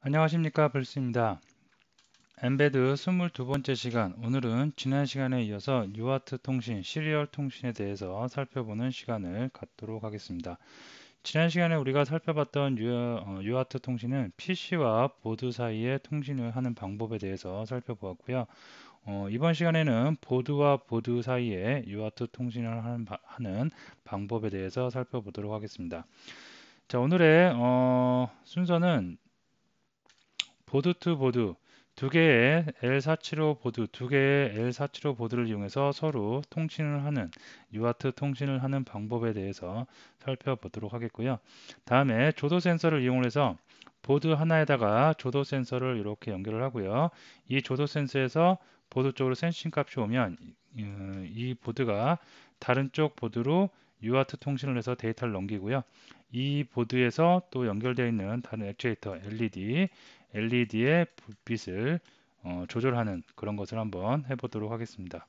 안녕하십니까, 블스입니다. 엠베드 22번째 시간, 오늘은 지난 시간에 이어서 유아트 통신, 시리얼 통신에 대해서 살펴보는 시간을 갖도록 하겠습니다. 지난 시간에 우리가 살펴봤던 유아트 통신은 PC와 보드 사이에 통신을 하는 방법에 대해서 살펴보았고요. 이번 시간에는 보드와 보드 사이에 유아트 통신을 하는 방법에 대해서 살펴보도록 하겠습니다. 자, 오늘의 순서는 보드 투 보드 두 개의 L475 보드, 두 개의 L475 보드를 이용해서 서로 통신을 하는 유아트 통신을 하는 방법에 대해서 살펴보도록 하겠고요. 다음에 조도 센서를 이용해서 보드 하나에다가 조도 센서를 이렇게 연결을 하고요. 이 조도 센서에서 보드 쪽으로 센싱 값이 오면 이 보드가 다른 쪽 보드로 유아트 통신을 해서 데이터를 넘기고요. 이 보드에서 또 연결되어 있는 다른 액추에이터 LED의 불빛을 조절하는 그런 것을 한번 해보도록 하겠습니다.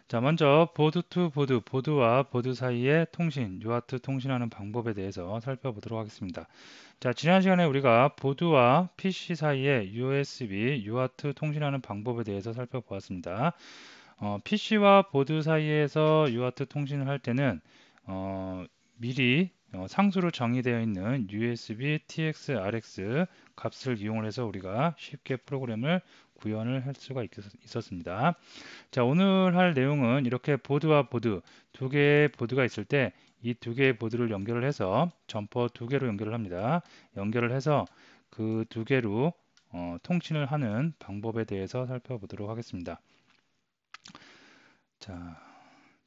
자, 먼저 보드 투 보드, 보드와 보드 사이의 통신, 유아트 통신하는 방법에 대해서 살펴보도록 하겠습니다. 자, 지난 시간에 우리가 보드와 PC 사이의 USB, 유아트 통신하는 방법에 대해서 살펴보았습니다. PC와 보드 사이에서 유아트 통신을 할 때는 미리 상수로 정의되어 있는 USB TX, RX 값을 이용을 해서 우리가 쉽게 프로그램을 구현을 할 수가 있었습니다. 자, 오늘 할 내용은 이렇게 보드와 보드 두 개의 보드가 있을 때 이 두 개의 보드를 연결을 해서 점퍼 두 개로 연결을 합니다. 연결을 해서 그 두 개로 통신을 하는 방법에 대해서 살펴보도록 하겠습니다. 자,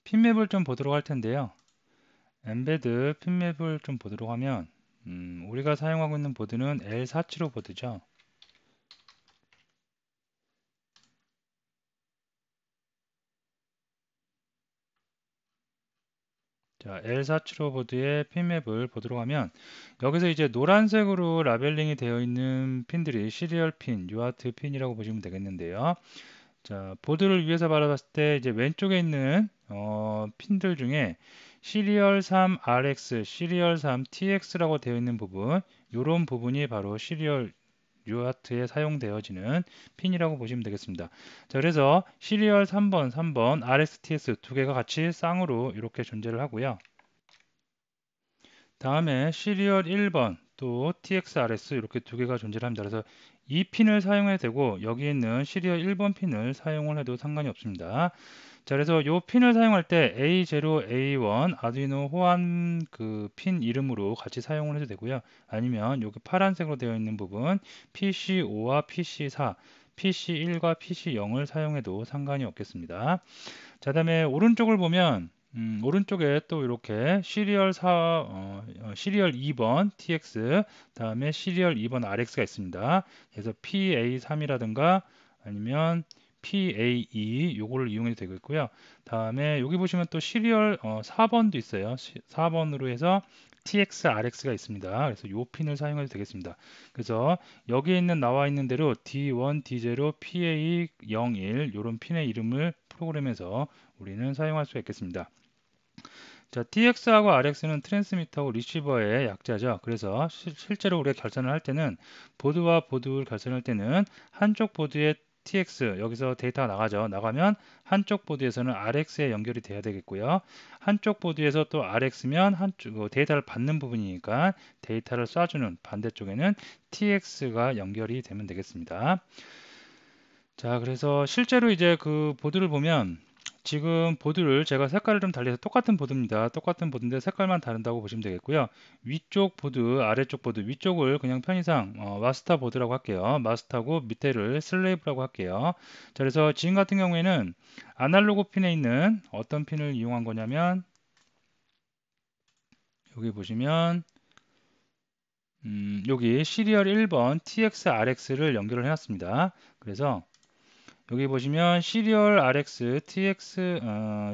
핀맵을 좀 보도록 할 텐데요. 엠베드 핀맵을 좀 보도록 하면 우리가 사용하고 있는 보드는 L475 보드죠. 자, L475 보드의 핀맵을 보도록 하면 여기서 이제 노란색으로 라벨링이 되어 있는 핀들이 시리얼 핀, 유아트 핀이라고 보시면 되겠는데요. 자, 보드를 위에서 바라봤을 때 이제 왼쪽에 있는 핀들 중에 시리얼 3 RX, 시리얼 3 TX라고 되어 있는 부분, 이런 부분이 바로 시리얼 유아트에 사용되어지는 핀이라고 보시면 되겠습니다. 자, 그래서 시리얼 3번, RXTS 두 개가 같이 쌍으로 이렇게 존재를 하고요. 다음에 시리얼 1번 또 TXRS 이렇게 두 개가 존재를 합니다. 그래서 이 핀을 사용해도 되고 여기 있는 시리얼 1번 핀을 사용을 해도 상관이 없습니다. 자, 그래서 이 핀을 사용할 때 A0, A1 아두이노 호환 그 핀 이름으로 같이 사용을 해도 되고요. 아니면 여기 파란색으로 되어 있는 부분 PC5와 PC4, PC1과 PC0을 사용해도 상관이 없겠습니다. 자, 다음에 오른쪽을 보면 오른쪽에 또 이렇게 시리얼 2번 TX 다음에 시리얼 2번 RX가 있습니다. 그래서 PA3이라든가 아니면 PAE 요거를 이용해도 되겠고요. 다음에 여기 보시면 또 시리얼 4번도 있어요. 4번으로 해서 TX, RX가 있습니다. 그래서 요 핀을 사용해도 되겠습니다. 그래서 여기에 있는 나와 있는 대로 D1, D0, PA01 이런 핀의 이름을 프로그램에서 우리는 사용할 수 있겠습니다. 자, TX하고 RX는 트랜스미터하고 리시버의 약자죠. 그래서 실제로 우리가 결선을 할 때는 보드와 보드를 결선할 때는 한쪽 보드에 TX 여기서 데이터가 나가죠. 나가면 한쪽 보드에서는 RX에 연결이 돼야 되겠고요. 한쪽 보드에서 또 RX면 한쪽 데이터를 받는 부분이니까 데이터를 쏴주는 반대쪽에는 TX가 연결이 되면 되겠습니다. 자, 그래서 실제로 이제 그 보드를 보면 지금 보드를 제가 색깔을 좀 달리해서 똑같은 보드입니다. 똑같은 보드인데 색깔만 다른다고 보시면 되겠고요. 위쪽 보드, 아래쪽 보드, 위쪽을 그냥 편의상 마스터 보드라고 할게요. 마스터고 밑에를 슬레이브라고 할게요. 자, 그래서 지금 같은 경우에는 아날로그 핀에 있는 어떤 핀을 이용한 거냐면 여기 보시면 여기 시리얼 1번 TX-RX를 연결을 해놨습니다. 그래서 여기 보시면 시리얼 RX, TX,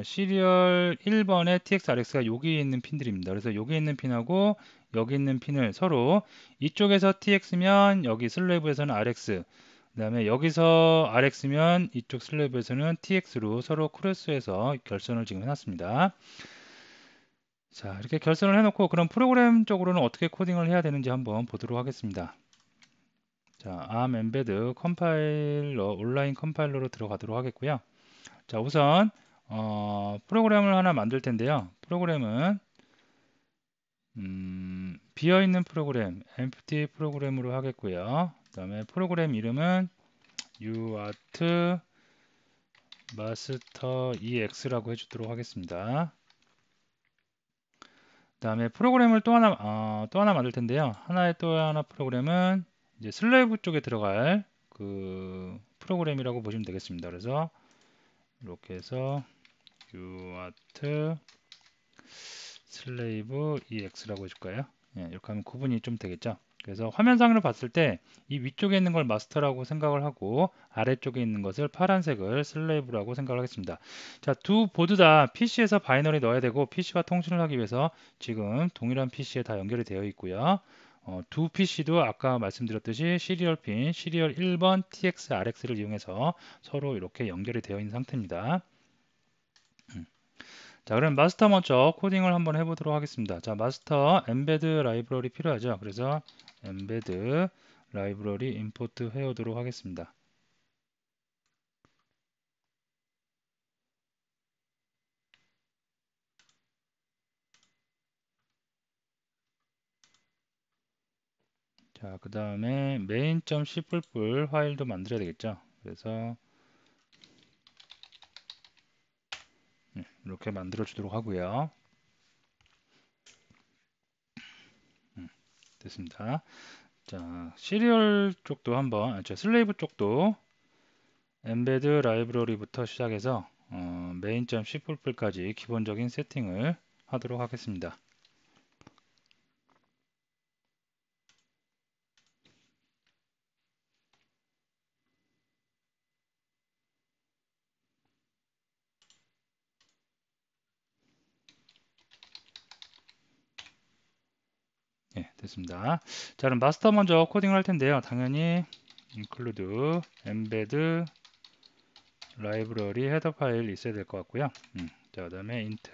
시리얼 1번의 TX-RX가 여기 있는 핀들입니다. 그래서 여기 있는 핀하고 여기 있는 핀을 서로 이쪽에서 TX면 여기 슬래브에서는 RX, 그 다음에 여기서 RX면 이쪽 슬래브에서는 TX로 서로 크로스해서 결선을 지금 해놨습니다. 자, 이렇게 결선을 해놓고 그럼 프로그램 쪽으로는 어떻게 코딩을 해야 되는지 한번 보도록 하겠습니다. 자, ARM 엠베드 컴파일러, 온라인 컴파일러로 들어가도록 하겠고요. 자, 우선 프로그램을 하나 만들 텐데요. 프로그램은 비어있는 프로그램, empty 프로그램으로 하겠고요. 그 다음에 프로그램 이름은 UART master ex라고 해주도록 하겠습니다. 그 다음에 프로그램을 또 하나 만들 텐데요. 또 하나 프로그램은 이제 슬레이브 쪽에 들어갈 그 프로그램이라고 보시면 되겠습니다. 그래서 이렇게 해서 UART 슬레이브 ex라고 해줄까요? 예, 이렇게 하면 구분이 좀 되겠죠. 그래서 화면상으로 봤을 때 이 위쪽에 있는 걸 마스터라고 생각을 하고 아래쪽에 있는 것을 파란색을 슬레이브라고 생각을 하겠습니다. 자, 두 보드 다 PC에서 바이너리 넣어야 되고 PC와 통신을 하기 위해서 지금 동일한 PC에 다 연결이 되어 있고요. 두 PC도 아까 말씀드렸듯이 시리얼 핀, 시리얼 1번 TX, RX를 이용해서 서로 이렇게 연결이 되어 있는 상태입니다. 자, 그럼 마스터 먼저 코딩을 한번 해보도록 하겠습니다. 자, 마스터 엠베드 라이브러리 필요하죠. 그래서 엠베드 라이브러리 임포트 해오도록 하겠습니다. 자, 그 다음에 main.c++ 파일도 만들어야 되겠죠. 그래서 이렇게 만들어 주도록 하고요. 됐습니다. 자, 시리얼 쪽도 한번, 슬레이브 쪽도 엠베드 라이브러리부터 시작해서 main.c++까지 기본적인 세팅을 하도록 하겠습니다. 예, 됐습니다. 자, 그럼 마스터 먼저 코딩을 할 텐데요. 당연히 include embed library 헤더 파일 있어야 될 것 같고요. 자, 그다음에 int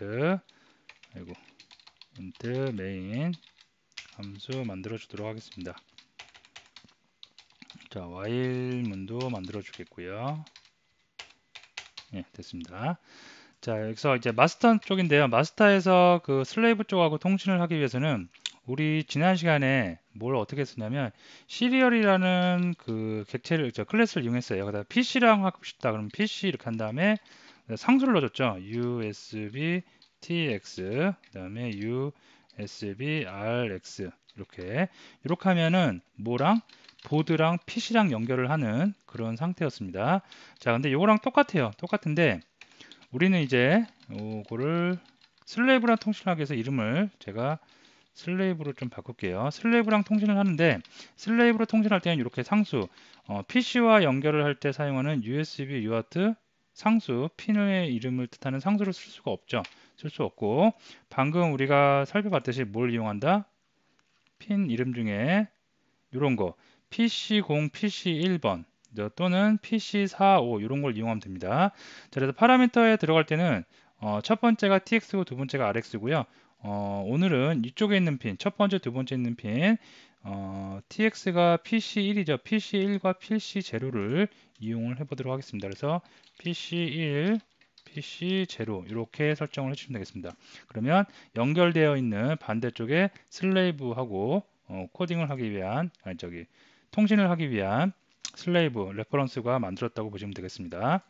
main 함수 만들어 주도록 하겠습니다. 자, while 문도 만들어 주겠고요. 예, 됐습니다. 자, 여기서 이제 마스터 쪽인데요. 마스터에서 그 슬레이브 쪽하고 통신을 하기 위해서는 우리 지난 시간에 뭘 어떻게 쓰냐면 시리얼이라는 그 객체를 클래스를 이용했어요. 그다음 PC랑 하고 싶다. 그러면 PC 이렇게 한 다음에 상수를 넣어줬죠. USB TX 그다음에 USB RX 이렇게 하면은 뭐랑 보드랑 PC랑 연결을 하는 그런 상태였습니다. 자, 근데 이거랑 똑같아요. 똑같은데 우리는 이제 이거를 슬레이브랑 통신하기 위해서 이름을 제가 슬레이브로 좀 바꿀게요. 슬레이브랑 통신을 하는데 슬레이브로 통신할 때는 이렇게 상수 PC와 연결을 할 때 사용하는 USB UART 상수 핀의 이름을 뜻하는 상수를 쓸 수가 없죠. 쓸 수 없고 방금 우리가 살펴봤듯이 뭘 이용한다? 핀 이름 중에 이런 거 PC0, PC1번 또는 PC45 이런 걸 이용하면 됩니다. 자, 그래서 파라미터에 들어갈 때는 첫 번째가 TX고 두 번째가 RX고요. 오늘은 이쪽에 있는 핀, 첫 번째, 두 번째 있는 핀 TX가 PC1이죠. PC1과 PC0를 이용을 해보도록 하겠습니다. 그래서 PC1, PC0 이렇게 설정을 해주시면 되겠습니다. 그러면 연결되어 있는 반대쪽에 슬레이브하고 코딩을 하기 위한 통신을 하기 위한 슬레이브 레퍼런스가 만들었다고 보시면 되겠습니다.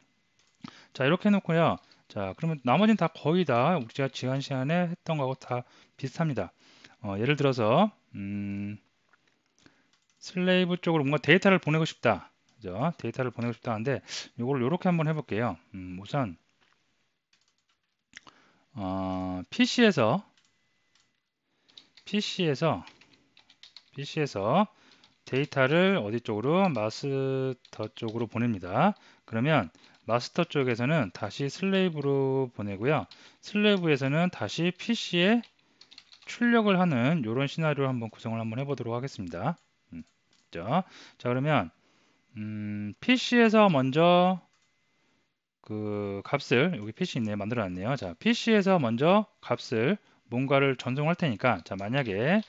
자, 이렇게 해놓고요. 자, 그러면 나머지는 다 거의 다 우리가 지난 시간에 했던 거하고 다 비슷합니다. 예를 들어서 슬레이브 쪽으로 뭔가 데이터를 보내고 싶다. 그죠? 데이터를 보내고 싶다 하는데 이걸 이렇게 한번 해볼게요. 우선 PC에서 데이터를 어디 쪽으로? 마스터 쪽으로 보냅니다. 그러면 마스터 쪽에서는 다시 슬레이브로 보내고요. 슬레이브에서는 다시 PC에 출력을 하는 이런 시나리오를 한번 구성을 한번 해보도록 하겠습니다. 자, 그러면 PC에서 먼저 그 값을 여기 PC 있네요. 만들어 놨네요. 자, PC에서 먼저 값을 뭔가를 전송할 테니까 자, 만약에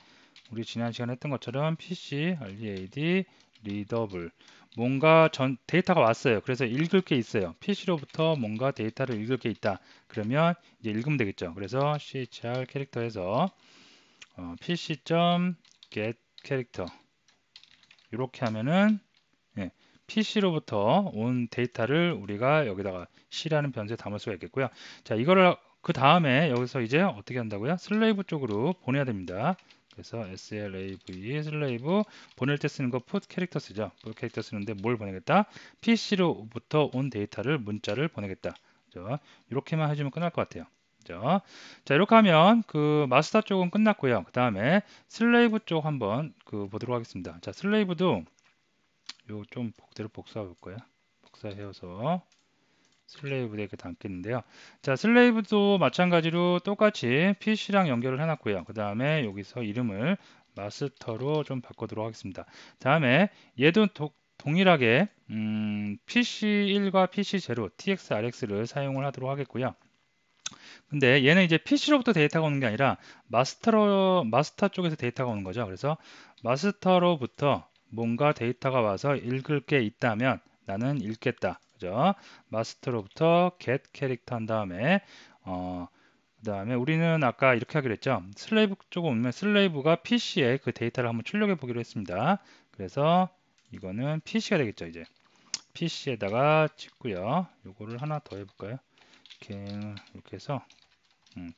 우리 지난 시간에 했던 것처럼 PC read 리더블. 뭔가 데이터가 왔어요. 그래서 읽을 게 있어요. PC로부터 뭔가 데이터를 읽을 게 있다. 그러면 이제 읽으면 되겠죠. 그래서 chr 캐릭터에서 pc.get 캐릭터 이렇게 하면은 예, PC로부터 온 데이터를 우리가 여기다가 C라는 변수에 담을 수가 있겠고요. 자, 이거를 그 다음에 여기서 이제 어떻게 한다고요? 슬레이브 쪽으로 보내야 됩니다. 그래서 slave 슬레이브 보낼 때 쓰는 거 put 캐릭터 쓰죠. put 캐릭터 쓰는데 뭘 보내겠다? PC로부터 온 데이터를 문자를 보내겠다. 그죠? 이렇게만 해주면 끝날 것 같아요. 그죠? 자, 이렇게 하면 그 마스터 쪽은 끝났고요. 그 다음에 슬레이브 쪽 한번 보도록 하겠습니다. 자, 슬레이브도 요 좀 그대로 복사해 볼 거야. 복사해서 슬레이브에 이렇게 담겠는데요. 자, 슬레이브도 마찬가지로 똑같이 PC랑 연결을 해놨고요. 그 다음에 여기서 이름을 마스터로 좀 바꾸도록 하겠습니다. 다음에 얘도 동일하게 PC1과 PC0, TX-RX를 사용을 하도록 하겠고요. 근데 얘는 이제 PC로부터 데이터가 오는 게 아니라 마스터 쪽에서 데이터가 오는 거죠. 그래서 마스터로부터 뭔가 데이터가 와서 읽을 게 있다면 나는 읽겠다. 그죠? 마스터로부터 get 캐릭터 한 다음에 그다음에 우리는 아까 이렇게 하기로 했죠. 슬레이브 쪽에 오면 슬레이브가 PC에 그 데이터를 한번 출력해 보기로 했습니다. 그래서 이거는 PC가 되겠죠, 이제. PC에다가 찍고요. 요거를 하나 더 해볼까요? 이렇게 해서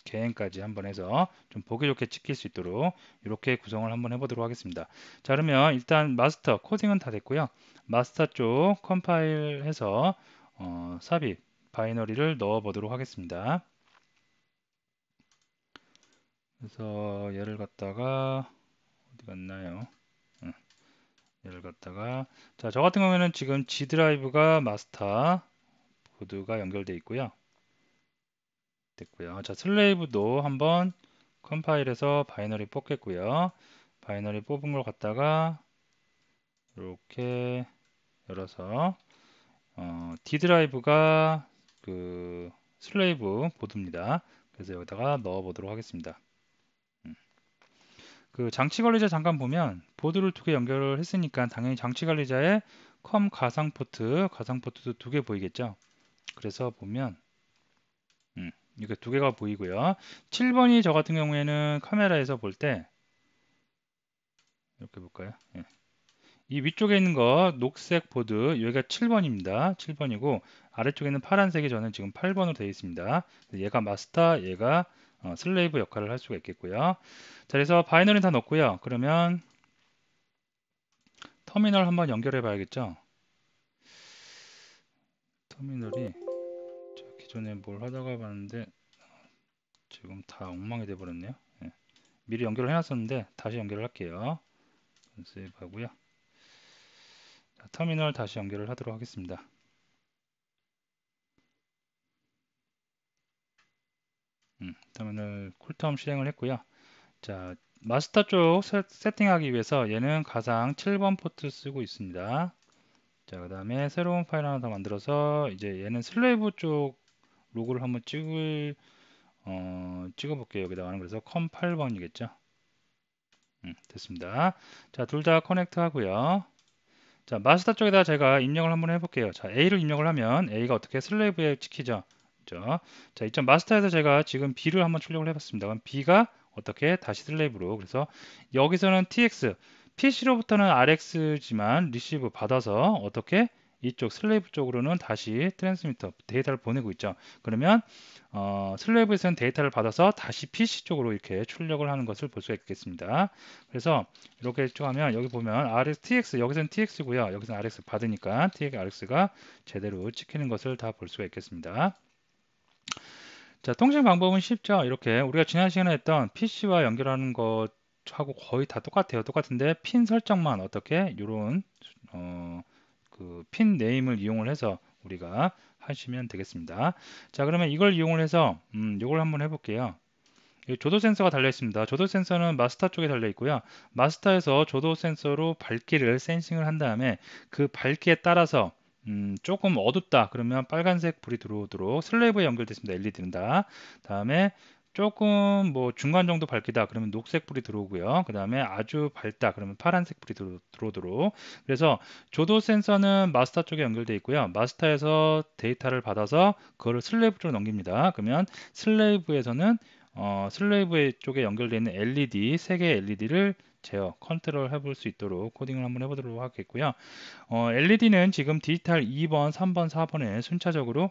개행까지 한번 해서 좀 보기 좋게 찍힐 수 있도록 이렇게 구성을 한번 해보도록 하겠습니다. 자, 그러면 일단 마스터 코딩은 다 됐고요. 마스터 쪽 컴파일해서 삽입 바이너리를 넣어 보도록 하겠습니다. 그래서 얘를 갖다가 어디 갔나요? 얘를 갖다가 자, 저 같은 경우에는 지금 G 드라이브가 마스터 보드가 연결되어 있고요. 됐고요. 자, 슬레이브도 한번 컴파일해서 바이너리 뽑겠고요. 바이너리 뽑은 걸 갖다가 이렇게 열어서 D 드라이브가 그 슬레이브 보드입니다. 그래서 여기다가 넣어 보도록 하겠습니다. 그 장치 관리자 잠깐 보면 보드를 두 개 연결을 했으니까 당연히 장치 관리자에 컴 가상 포트도 두 개 보이겠죠. 그래서 보면 이게 두 개가 보이고요. 7번이 저 같은 경우에는 카메라에서 볼 때 이렇게 볼까요? 예. 이 위쪽에 있는 거 녹색 보드 여기가 7번입니다. 7번이고 아래쪽에는 파란색이 저는 지금 8번으로 되어 있습니다. 얘가 마스터, 얘가 슬레이브 역할을 할 수가 있겠고요. 자, 그래서 바이너리 다 넣었고요. 그러면 터미널 한번 연결해 봐야겠죠. 터미널이 기존에 뭘 하다가 봤는데 지금 다 엉망이 돼 버렸네요. 예. 미리 연결을 해놨었는데 다시 연결을 할게요. 세이브하고요. 터미널 다시 연결을 하도록 하겠습니다. 터미널 쿨텀 실행을 했고요. 자, 마스터 쪽 세팅하기 위해서 얘는 가상 7번 포트 쓰고 있습니다. 자, 그 다음에 새로운 파일 하나 더 만들어서 이제 얘는 슬레이브 쪽 로고를 한번 찍어 볼게요. 여기다가 그래서 컴 8번이겠죠. 됐습니다. 자, 둘 다 커넥트 하고요. 자, 마스터 쪽에다 제가 입력을 한번 해볼게요. 자, A를 입력을 하면 A가 어떻게 슬레이브에 찍히죠. 그죠? 자, 이점 마스터에서 제가 지금 B를 한번 출력을 해봤습니다. 그럼 B가 어떻게 다시 슬레이브로 그래서 여기서는 TX PC로부터는 RX지만 리시브 받아서 어떻게 이쪽 슬레이브 쪽으로는 다시 트랜스미터 데이터를 보내고 있죠. 그러면 슬레이브에서는 데이터를 받아서 다시 PC 쪽으로 이렇게 출력을 하는 것을 볼 수가 있겠습니다. 그래서 이렇게 쭉 하면 여기 보면 RX, TX 여기서는 TX고요. 여기서는 RX 받으니까 TX, RX가 제대로 찍히는 것을 다 볼 수가 있겠습니다. 자, 통신 방법은 쉽죠. 이렇게 우리가 지난 시간에 했던 PC와 연결하는 것하고 거의 다 똑같아요. 똑같은데 핀 설정만 어떻게 이런 그 핀 네임을 이용을 해서 우리가 하시면 되겠습니다. 자, 그러면 이걸 이용을 해서 이걸 한번 해볼게요. 조도 센서가 달려 있습니다. 조도 센서는 마스터 쪽에 달려 있고요. 마스터에서 조도 센서로 밝기를 센싱을 한 다음에 그 밝기에 따라서 조금 어둡다 그러면 빨간색 불이 들어오도록 슬레이브에 연결됐습니다. LED는 다. 다음에 조금 뭐 중간 정도 밝기다 그러면 녹색 불이 들어오고요. 그 다음에 아주 밝다 그러면 파란색 불이 들어오도록. 그래서 조도 센서는 마스터 쪽에 연결되어 있고요. 마스터에서 데이터를 받아서 그거를 슬레이브 쪽으로 넘깁니다. 그러면 슬레이브에서는 슬레이브 쪽에 연결되어 있는 LED, 3개의 LED를 제어, 컨트롤 해볼 수 있도록 코딩을 한번 해보도록 하겠고요. LED는 지금 디지털 2번, 3번, 4번에 순차적으로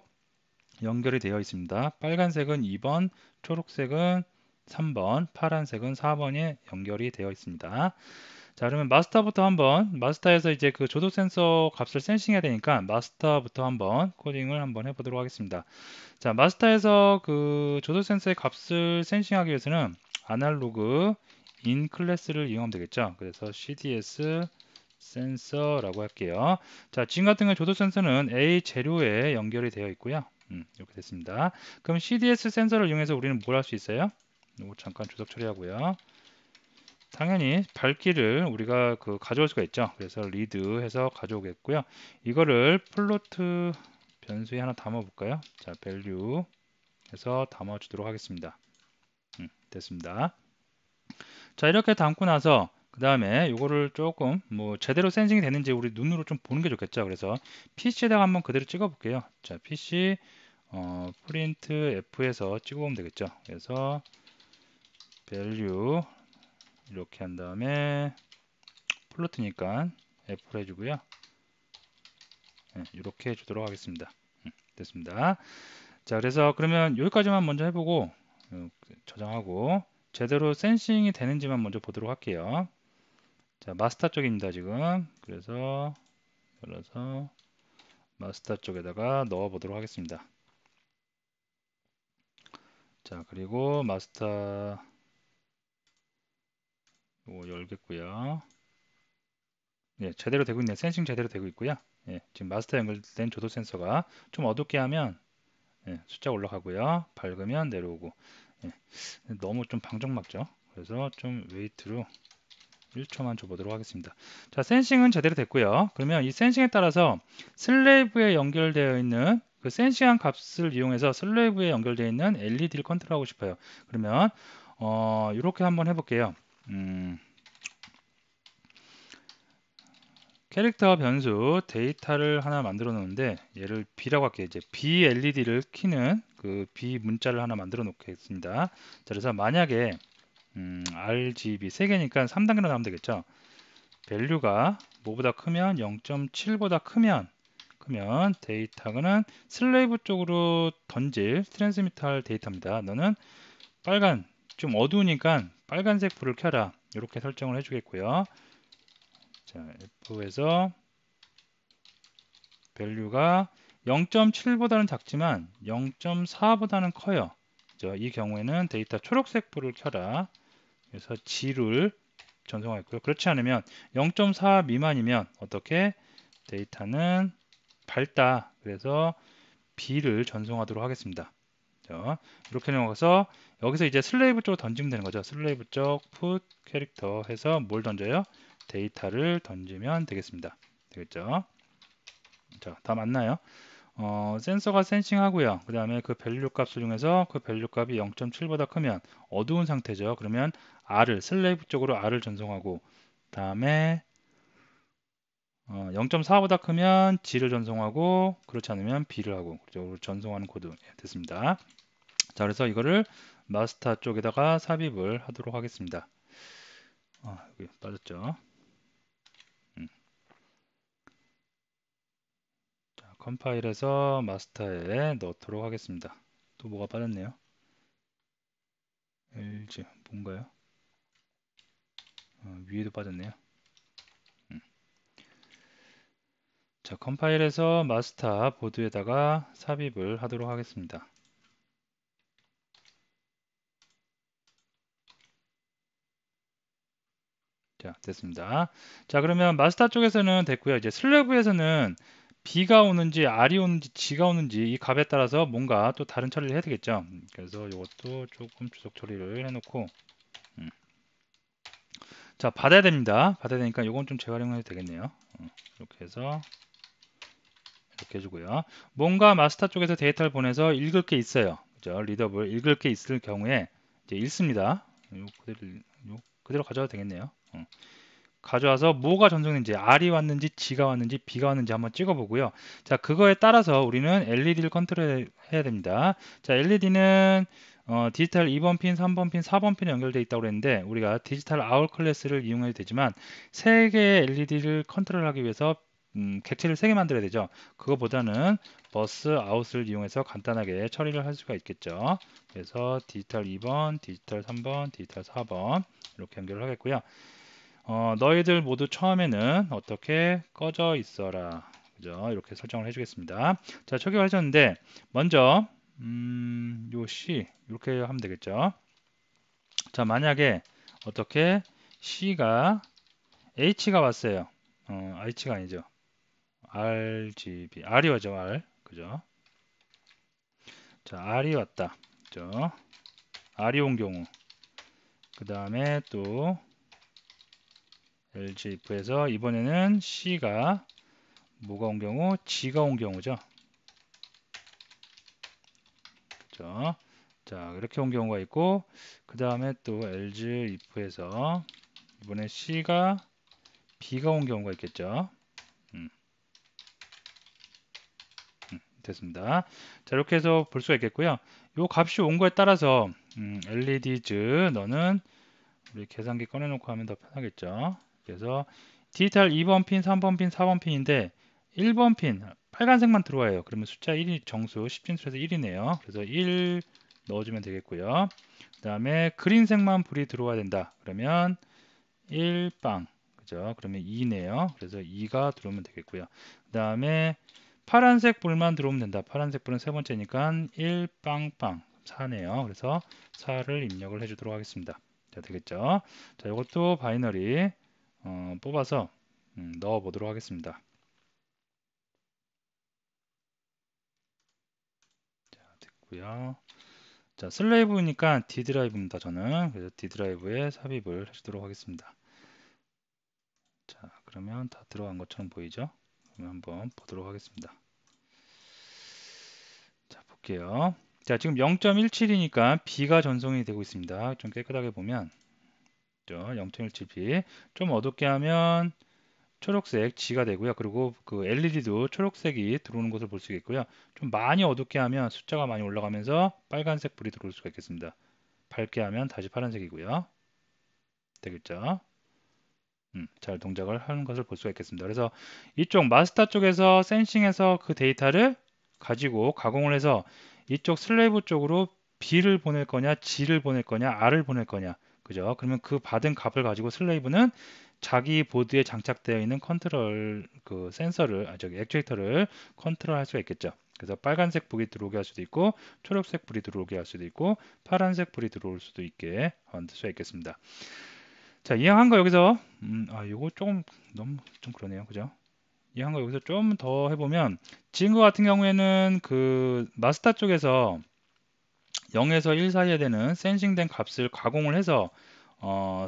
연결이 되어 있습니다. 빨간색은 2번, 초록색은 3번, 파란색은 4번에 연결이 되어 있습니다. 자, 그러면 마스터부터 한번, 마스터에서 이제 그 조도 센서 값을 센싱해야 되니까 마스터부터 한번 코딩을 한번 해보도록 하겠습니다. 자, 마스터에서 그 조도 센서의 값을 센싱하기 위해서는 아날로그 인 클래스를 이용하면 되겠죠. 그래서 CDS 센서라고 할게요. 자, 지금 같은 경우 조도 센서는 A 재료에 연결이 되어 있고요. 이렇게 됐습니다. 그럼 CDS 센서를 이용해서 우리는 뭘 할 수 있어요? 이거 잠깐 주석 처리하고요. 당연히 밝기를 우리가 그 가져올 수가 있죠. 그래서 리드 해서 가져오겠고요. 이거를 플로트 변수에 하나 담아 볼까요? 자, value 해서 담아 주도록 하겠습니다. 됐습니다. 자, 이렇게 담고 나서 그 다음에 이거를 조금 뭐 제대로 센싱이 되는지 우리 눈으로 좀 보는 게 좋겠죠. 그래서 PC에다가 한번 그대로 찍어 볼게요. 자, PC 프린트 F에서 찍어보면 되겠죠. 그래서 value 이렇게 한 다음에 플로트니까 F를 해주고요. 네, 이렇게 해주도록 하겠습니다. 됐습니다. 자, 그래서 그러면 여기까지만 먼저 해보고 저장하고 제대로 센싱이 되는지만 먼저 보도록 할게요. 자, 마스터 쪽입니다, 지금. 그래서 열어서 마스터 쪽에다가 넣어 보도록 하겠습니다. 자, 그리고 마스터 이거 열겠고요. 예, 제대로 되고 있네요. 센싱 제대로 되고 있고요. 예, 지금 마스터 연결된 조도 센서가 좀 어둡게 하면 숫자 올라가고요. 밝으면 내려오고. 예, 너무 좀 방정맞죠. 그래서 좀 웨이트로 1초만 줘보도록 하겠습니다. 자, 센싱은 제대로 됐고요. 그러면 이 센싱에 따라서 슬레이브에 연결되어 있는 그 센싱한 값을 이용해서 슬레이브에 연결되어 있는 LED를 컨트롤하고 싶어요. 그러면 이렇게 한번 해볼게요. 캐릭터 변수 데이터를 하나 만들어 놓는데 얘를 B라고 할게요. 이제 B LED를 키는 그 B 문자를 하나 만들어 놓겠습니다. 자, 그래서 만약에 RGB 3개니까 3단계로 나오면 되겠죠. 밸류가 뭐보다 크면 0.7보다 크면 데이터는 슬레이브 쪽으로 던질 트랜스미터 할 데이터입니다. 너는 빨간 좀 어두우니까 빨간색 불을 켜라. 이렇게 설정을 해주겠고요. 자, F에서 밸류가 0.7보다는 작지만 0.4보다는 커요. 이 경우에는 데이터 초록색 불을 켜라. 그래서 G를 전송하겠고요. 그렇지 않으면 0.4 미만이면 어떻게 데이터는 밝다. 그래서 B를 전송하도록 하겠습니다. 자, 이렇게 넣어서 여기서 이제 슬레이브 쪽으로 던지면 되는 거죠. 슬레이브 쪽 put 캐릭터 해서 뭘 던져요? 데이터를 던지면 되겠습니다. 되겠죠? 자, 다 맞나요? 센서가 센싱하고요. 그 다음에 그 밸류 값을 이용해서 그 밸류 값이 0.7보다 크면 어두운 상태죠. 그러면 R을 슬레이브 쪽으로 R을 전송하고 다음에 0.4보다 크면 G를 전송하고 그렇지 않으면 B를 하고 그쪽으로 전송하는 코드 됐습니다. 자, 그래서 이거를 마스터 쪽에다가 삽입을 하도록 하겠습니다. 여기 빠졌죠. 자, 컴파일해서 마스터에 넣도록 하겠습니다. 또 뭐가 빠졌네요. LG 뭔가요? 위에도 빠졌네요. 자, 컴파일해서 마스터 보드에다가 삽입을 하도록 하겠습니다. 자, 됐습니다. 자, 그러면 마스터 쪽에서는 됐고요. 이제 슬래브에서는 B가 오는지 R이 오는지 G가 오는지 이 값에 따라서 뭔가 또 다른 처리를 해야 되겠죠. 그래서 이것도 조금 주석 처리를 해놓고 자, 받아야 됩니다. 받아야 되니까 이건 좀 재활용해도 되겠네요. 이렇게 해서 이렇게 해주고요. 뭔가 마스터 쪽에서 데이터를 보내서 읽을 게 있어요. 그죠? 리더블 읽을 게 있을 경우에 이제 읽습니다. 요 그대로 가져도 되겠네요. 가져와서 뭐가 전송된지 R이 왔는지 G가 왔는지 B가 왔는지 한번 찍어보고요. 자, 그거에 따라서 우리는 LED를 컨트롤 해야 됩니다. 자, LED는 디지털 2번 핀, 3번 핀, 4번 핀에 연결되어 있다고 그랬는데 우리가 디지털 아웃 클래스를 이용해도 되지만 3개의 LED를 컨트롤하기 위해서 객체를 3개 만들어야 되죠. 그거보다는 버스 아웃을 이용해서 간단하게 처리를 할 수가 있겠죠. 그래서 디지털 2번, 디지털 3번, 디지털 4번 이렇게 연결을 하겠고요. 너희들 모두 처음에는 어떻게 꺼져 있어라. 그죠? 이렇게 설정을 해주겠습니다. 자, 초기화 하셨는데, 먼저, 요 C, 이렇게 하면 되겠죠? 자, 만약에 어떻게 C가 H가 왔어요. H가 아니죠. RGB, R이 와죠, R. 그죠? 자, R이 왔다. 그죠? R이 온 경우. 그 다음에 또 LGF에서 이번에는 C가 뭐가 온 경우? G가 온 경우죠. 그죠? 자, 이렇게 온 경우가 있고, 그 다음에 또 LG if에서 이번에 C가 B가 온 경우가 있겠죠. 됐습니다. 자, 이렇게 해서 볼 수가 있겠고요. 요 값이 온 거에 따라서 LEDs 너는 우리 계산기 꺼내놓고 하면 더 편하겠죠. 그래서 디지털 2번 핀, 3번 핀, 4번 핀인데 1번 핀 빨간색만 들어와요. 그러면 숫자 1이 정수 10진수에서 1이네요. 그래서 1 넣어주면 되겠고요. 그 다음에 그린색만 불이 들어와야 된다. 그러면 1빵 그죠? 그러면 2네요. 그래서 2가 들어오면 되겠고요. 그 다음에 파란색 불만 들어오면 된다. 파란색 불은 세 번째니까 1빵빵 4네요. 그래서 4를 입력을 해주도록 하겠습니다. 자, 되겠죠? 자, 이것도 바이너리 뽑아서 넣어 보도록 하겠습니다. 자, 됐고요. 자, 슬레이브니까 D 드라이브입니다. 저는 그래서 D 드라이브에 삽입을 해주도록 하겠습니다. 자, 그러면 다 들어간 것처럼 보이죠? 그러면 한번 보도록 하겠습니다. 자, 볼게요. 자, 지금 0.17이니까 B가 전송이 되고 있습니다. 좀 깨끗하게 보면 0.17B 좀 어둡게 하면 초록색 G가 되고요. 그리고 그 LED도 초록색이 들어오는 것을 볼 수 있고요. 좀 많이 어둡게 하면 숫자가 많이 올라가면서 빨간색 불이 들어올 수가 있겠습니다. 밝게 하면 다시 파란색이고요. 되겠죠? 잘 동작을 하는 것을 볼 수가 있겠습니다. 그래서 이쪽 마스터 쪽에서 센싱해서 그 데이터를 가지고 가공을 해서 이쪽 슬레이브 쪽으로 B를 보낼 거냐, G를 보낼 거냐, R을 보낼 거냐. 그죠? 그러면 그 받은 값을 가지고 슬레이브는 자기 보드에 장착되어 있는 컨트롤 그 센서를 저기 액추에이터를 컨트롤할 수가 있겠죠. 그래서 빨간색 불이 들어오게 할 수도 있고 초록색 불이 들어오게 할 수도 있고 파란색 불이 들어올 수도 있게 만들 수가 있겠습니다. 자, 이해한 거 여기서 요거 조금 너무 좀 그러네요. 그죠? 이해한 거 여기서 좀 더 해보면 지금 거 같은 경우에는 그 마스터 쪽에서 0에서 1 사이에 되는 센싱된 값을 가공을 해서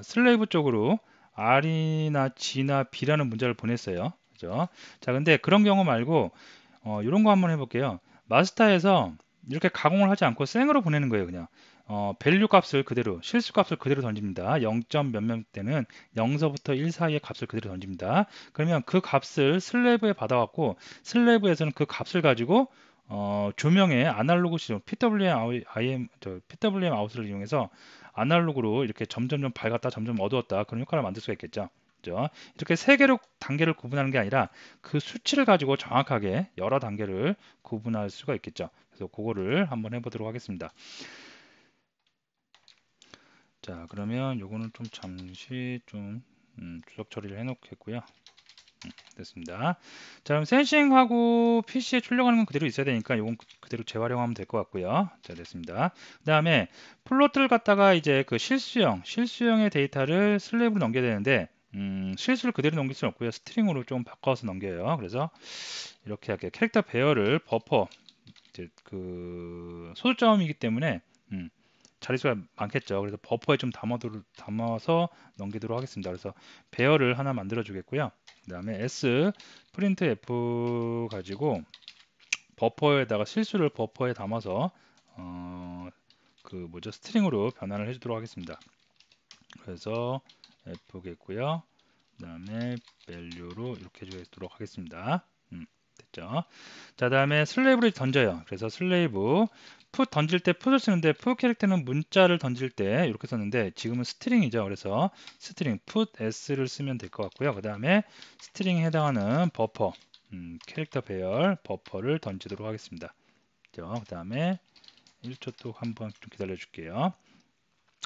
슬레이브 쪽으로 R이나 G나 B라는 문자를 보냈어요. 그죠? 자, 근데 그런 경우 말고 이런 거 한번 해볼게요. 마스터에서 이렇게 가공을 하지 않고 생으로 보내는 거예요. 그냥 밸류 값을 그대로 실수 값을 그대로 던집니다. 0점 몇몇 때는 0서부터 1 사이의 값을 그대로 던집니다. 그러면 그 값을 슬래브에 받아왔고 슬래브에서는 그 값을 가지고 조명의 아날로그 시점 PWM 아웃을 이용해서 아날로그로 이렇게 점점점 밝았다 점점 어두웠다 그런 효과를 만들 수가 있겠죠. 그죠? 이렇게 세 개로 단계를 구분하는 게 아니라 그 수치를 가지고 정확하게 여러 단계를 구분할 수가 있겠죠. 그래서 그거를 한번 해보도록 하겠습니다. 자, 그러면 요거는 좀 잠시 좀 추적 처리를 해놓겠고요. 됐습니다. 자, 그럼 센싱하고 PC에 출력하는 건 그대로 있어야 되니까 요건 그대로 재활용하면 될 것 같고요. 자, 됐습니다. 그 다음에 플로트를 갖다가 이제 그 실수형의 데이터를 슬랩으로 넘겨야 되는데 실수를 그대로 넘길 수는 없고요. 스트링으로 좀 바꿔서 넘겨요. 그래서 이렇게 할게요. 캐릭터 배열을 버퍼 이제 그 소수점이기 때문에 자릿수가 많겠죠. 그래서 버퍼에 좀 담아서 넘기도록 하겠습니다. 그래서 배열을 하나 만들어 주겠고요. 그 다음에 S 프린트 F 가지고 버퍼에다가 실수를 버퍼에 담아서 스트링으로 변환을 해주도록 하겠습니다. 그래서 f겠고요. 그 다음에 value로 이렇게 해주도록 하겠습니다. 됐죠? 자, 다음에 슬레이브를 던져요. 그래서 슬레이브 풋 던질 때 풋을 쓰는데 풋 캐릭터는 문자를 던질 때 이렇게 썼는데 지금은 스트링이죠. 그래서 스트링 풋 s를 쓰면 될 것 같고요. 그 다음에 스트링에 해당하는 버퍼 캐릭터 배열 버퍼를 던지도록 하겠습니다. 그 다음에 1초 또 한번 좀 기다려 줄게요.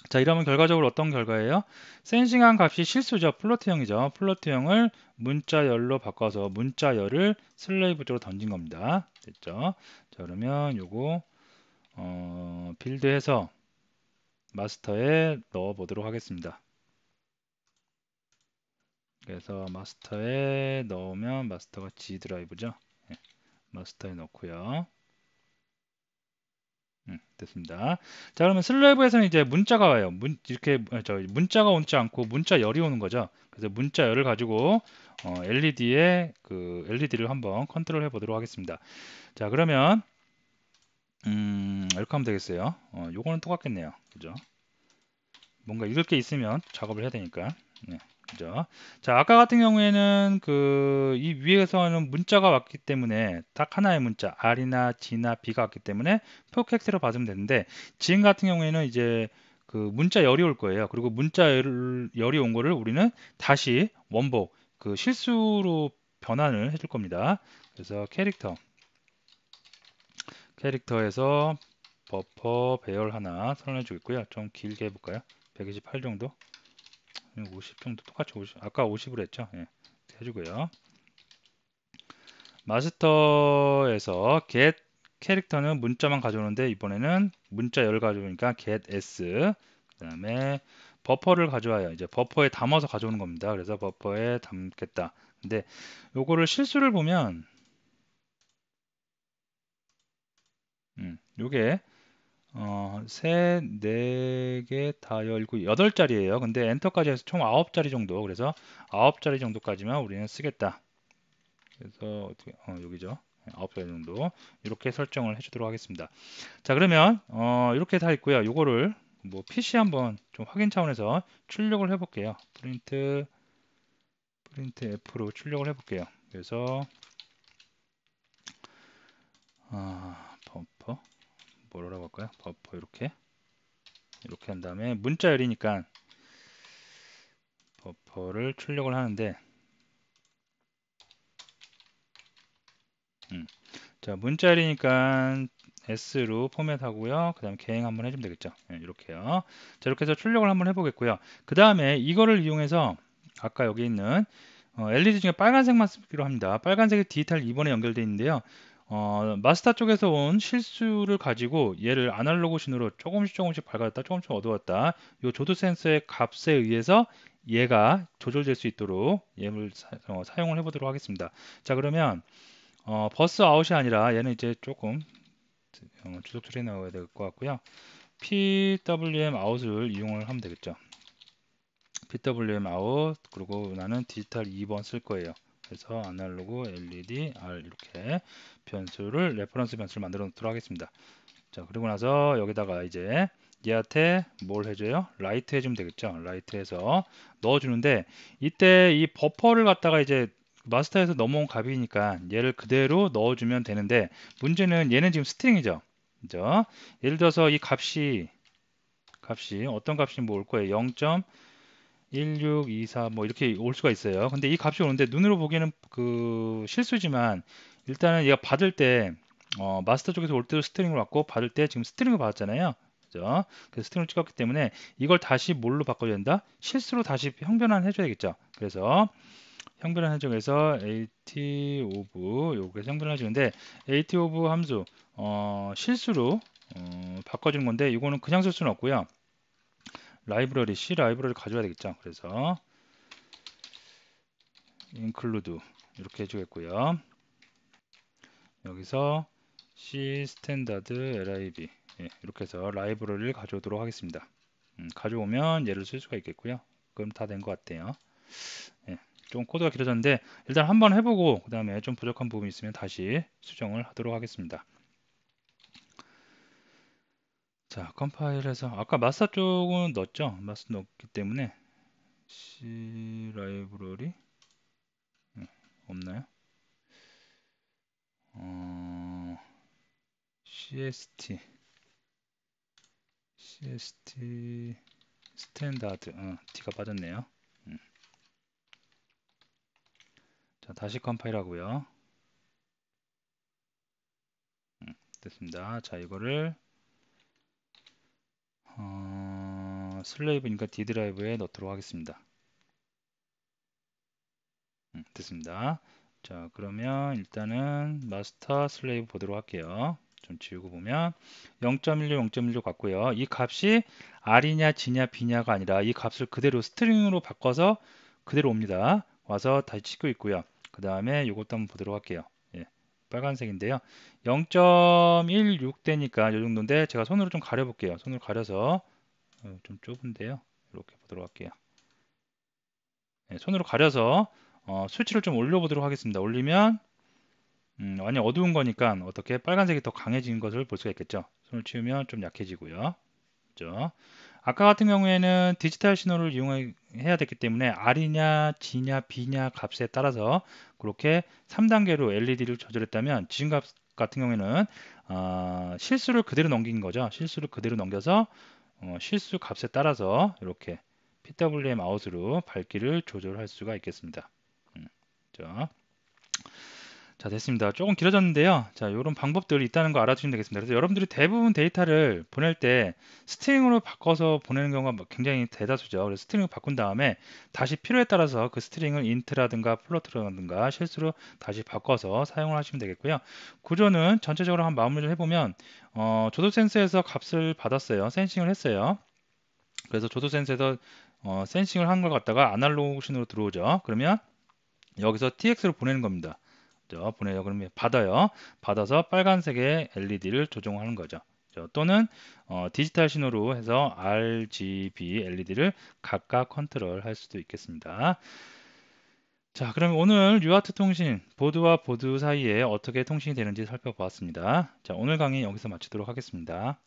자, 이러면 결과적으로 어떤 결과예요? 센싱한 값이 실수죠. 플로트형이죠. 플로트형을 문자열로 바꿔서 문자열을 슬레이브 쪽으로 던진 겁니다. 됐죠? 자, 그러면 요거 빌드해서 마스터에 넣어 보도록 하겠습니다. 그래서 마스터에 넣으면 마스터가 G 드라이브죠. 네, 마스터에 넣고요. 됐습니다. 자, 그러면 슬래브에서는 이제 문자가 와요. 문자가 오지 않고 문자열이 오는 거죠. 그래서 문자열을 가지고 LED를 한번 컨트롤 해 보도록 하겠습니다. 자, 그러면 이렇게 하면 되겠어요. 요거는 똑같겠네요. 그죠? 뭔가 읽을 게 있으면 작업을 해야 되니까. 네, 그죠? 자, 아까 같은 경우에는 이 위에서는 문자가 왔기 때문에 딱 하나의 문자 R이나 G나 B가 왔기 때문에 포켓으로 받으면 되는데 지금 같은 경우에는 이제 그 문자 열이 올 거예요. 그리고 열이 온 거를 우리는 다시 원복 그 실수로 변환을 해줄 겁니다. 그래서 캐릭터에서 버퍼 배열 하나 선언해 주겠고요. 좀 길게 해볼까요? 128 정도? 50 정도 똑같이 50, 아까 50으로 했죠. 예, 해주고요. 마스터에서 get 캐릭터는 문자만 가져오는데 이번에는 문자 열 가져오니까 get s 그 다음에 버퍼를 가져와요. 이제 버퍼에 담아서 가져오는 겁니다. 그래서 버퍼에 담겠다. 근데 요거를 실수를 보면 요게 셋, 네 개 다 열고 8자리예요. 근데 엔터까지 해서 총 9자리 정도. 그래서 9자리 정도까지만 우리는 쓰겠다. 그래서 여기죠. 9자리 정도. 이렇게 설정을 해주도록 하겠습니다. 자, 그러면 이렇게 다 있고요. 요거를 뭐 PC 한번 좀 확인 차원에서 출력을 해볼게요. 프린트 F로 출력을 해볼게요. 그래서 버퍼 뭐라고 할까요? 버퍼 이렇게 한 다음에 문자열이니까 버퍼를 출력을 하는데 자, 문자열이니까 S로 포맷하고요. 그 다음에 개행 한번 해주면 되겠죠. 네, 이렇게요. 자, 이렇게 해서 출력을 한번 해보겠고요. 그 다음에 이거를 이용해서 아까 여기 있는 LED 중에 빨간색만 쓰기로 합니다. 빨간색이 디지털 2번에 연결되어 있는데요. 마스터 쪽에서 온 실수를 가지고 얘를 아날로그 신호로 조금씩 밝았다, 조금씩 어두웠다. 이 조드 센서의 값에 의해서 얘가 조절될 수 있도록 얘를 사용을 해보도록 하겠습니다. 자, 그러면 버스 아웃이 아니라 얘는 이제 조금 주석 처리해 나와야 될 것 같고요. PWM 아웃을 이용을 하면 되겠죠. PWM 아웃 그리고 나는 디지털 2번 쓸 거예요. 그래서 아날로그 LED R 이렇게 레퍼런스 변수를 만들어 놓도록 하겠습니다. 자, 그리고 나서 여기다가 이제 얘한테 뭘 해줘요? 라이트 해주면 되겠죠. 라이트해서 넣어주는데 이때 이 버퍼를 갖다가 이제 마스터에서 넘어온 값이니까 얘를 그대로 넣어주면 되는데 문제는 얘는 지금 스트링이죠. 그죠? 예를 들어서 이 값이 어떤 값이 뭐 올 거예요? 0.1624 뭐 이렇게 올 수가 있어요. 근데 이 값이 오는데 눈으로 보기에는 그 실수지만 일단은 얘가 받을 때 마스터 쪽에서 올 때도 스트링을 받고 받을 때 지금 스트링을 받았잖아요. 그죠? 그래서 스트링을 찍었기 때문에 이걸 다시 뭘로 바꿔야 된다? 실수로 다시 형변환 해줘야겠죠. 그래서 형변환 해적에서 at of 요게 형변환 해주는데 at of 함수 실수로 바꿔주는 건데 이거는 그냥 쓸 수는 없고요. C 라이브러리 가져야 되겠죠. 그래서 include 이렇게 해주겠고요. 여기서 C 스탠다드 lib 이렇게 해서 라이브러리를 가져오도록 하겠습니다. 가져오면 얘를 쓸 수가 있겠고요. 그럼 다 된 것 같아요. 예, 좀 코드가 길어졌는데 일단 한번 해보고 그 다음에 좀 부족한 부분이 있으면 다시 수정을 하도록 하겠습니다. 자, 컴파일해서 아까 마스터 쪽은 넣었죠? 마스터 넣었기 때문에 C 라이브러리 없나요? 어, CST CST 스탠다드 T가 빠졌네요. 음, 자, 다시 컴파일하고요. 됐습니다. 자, 이거를 슬레이브니까 D 드라이브에 넣도록 하겠습니다. 됐습니다. 자, 그러면 일단은 마스터 슬레이브 보도록 할게요. 좀 지우고 보면 0.16, 0.16 같고요. 이 값이 R이냐 G냐 B냐가 아니라 이 값을 그대로 스트링으로 바꿔서 그대로 옵니다. 와서 다시 치고 있고요. 그 다음에 이것도 한번 보도록 할게요. 예, 빨간색인데요. 0.16 되니까 이 정도인데 제가 손으로 좀 가려볼게요. 손으로 가려서 좀 좁은데요. 이렇게 보도록 할게요. 예, 손으로 가려서 수치를 좀 올려보도록 하겠습니다. 올리면 완전 어두운 거니까 어떻게 빨간색이 더 강해진 것을 볼 수가 있겠죠. 손을 치우면 좀 약해지고요. 그죠? 아까 같은 경우에는 디지털 신호를 이용해야 됐기 때문에 R이냐 G냐 B냐 값에 따라서 그렇게 3단계로 LED를 조절했다면 지금 값 같은 경우에는 실수를 그대로 넘긴 거죠. 실수를 그대로 넘겨서 실수 값에 따라서 이렇게 PWM 아웃으로 밝기를 조절할 수가 있겠습니다. 자, 자, 됐습니다. 조금 길어졌는데요. 자, 이런 방법들이 있다는 거 알아두시면 되겠습니다. 그래서 여러분들이 대부분 데이터를 보낼 때 스트링으로 바꿔서 보내는 경우가 굉장히 대다수죠. 그래서 스트링을 바꾼 다음에 다시 필요에 따라서 그 스트링을 인트라든가 플로트라든가 실수로 다시 바꿔서 사용을 하시면 되겠고요. 구조는 전체적으로 한 마무리 를 해보면 조도 센서에서 값을 받았어요. 센싱을 했어요. 그래서 조도 센서에서 센싱을 한 걸 갖다가 아날로그 신호로 들어오죠. 그러면 여기서 TX로 보내는 겁니다. 보내요. 그러면 받아요. 받아서 빨간색의 LED를 조정하는 거죠. 또는 디지털 신호로 해서 RGB LED를 각각 컨트롤 할 수도 있겠습니다. 자, 그럼 오늘 유아트 통신 보드와 보드 사이에 어떻게 통신이 되는지 살펴보았습니다. 자, 오늘 강의 여기서 마치도록 하겠습니다.